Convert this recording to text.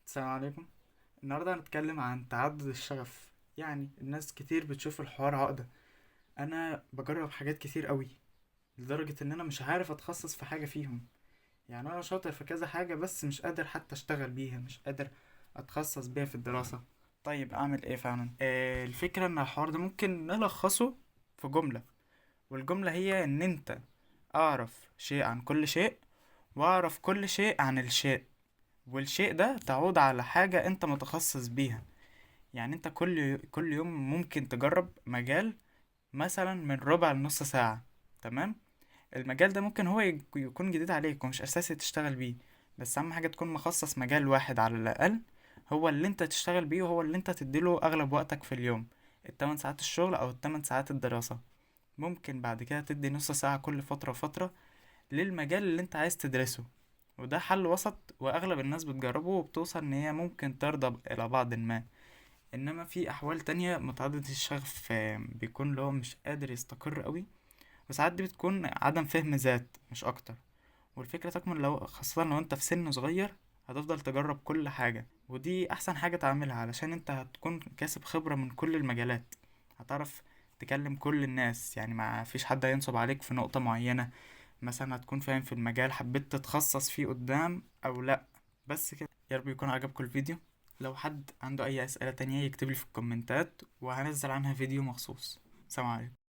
السلام عليكم. النهارده هنتكلم عن تعدد الشغف. يعني الناس كتير بتشوف الحوار عقدة. انا بجرب حاجات كتير قوي لدرجة ان انا مش عارف اتخصص في حاجة فيهم. يعني انا شاطر في كذا حاجة بس مش قادر حتى اشتغل بيها، مش قادر اتخصص بيها في الدراسة. طيب اعمل ايه فعلا؟ الفكرة ان الحوار ده ممكن نلخصه في جملة، والجملة هي ان انت اعرف شيء عن كل شيء، واعرف كل شيء عن الشيء، والشيء ده تعود على حاجة انت متخصص بيها. يعني انت كل يوم ممكن تجرب مجال مثلا من ربع لنص ساعة. تمام. المجال ده ممكن هو يكون جديد عليك ومش اساسي تشتغل بيه، بس اهم حاجة تكون مخصص مجال واحد على الاقل، هو اللي انت تشتغل بيه وهو اللي انت تديله اغلب وقتك في اليوم، التمن ساعات الشغل او التمن ساعات الدراسة. ممكن بعد كده تدي نص ساعة كل فترة وفترة للمجال اللي انت عايز تدرسه. وده حل وسط واغلب الناس بتجربه وبتوصل ان هي ممكن ترضى الى بعض ما. انما في احوال تانية متعددة الشغف، بيكون اللي هو مش قادر يستقر قوي، وساعات دي بتكون عدم فهم ذات مش اكتر. والفكرة تكمن لو خاصة لو انت في سن صغير، هتفضل تجرب كل حاجة، ودي احسن حاجة تعملها علشان انت هتكون كاسب خبرة من كل المجالات. هتعرف تكلم كل الناس، يعني ما فيش حد هينصب عليك في نقطة معينة. مثلا هتكون فاهم في المجال حبيت تتخصص فيه قدام او لا. بس كده، يا رب يكون عجبكم الفيديو. لو حد عنده اي اسئلة تانية يكتب لي في الكومنتات وهنزل عنها فيديو مخصوص. سلام عليكم.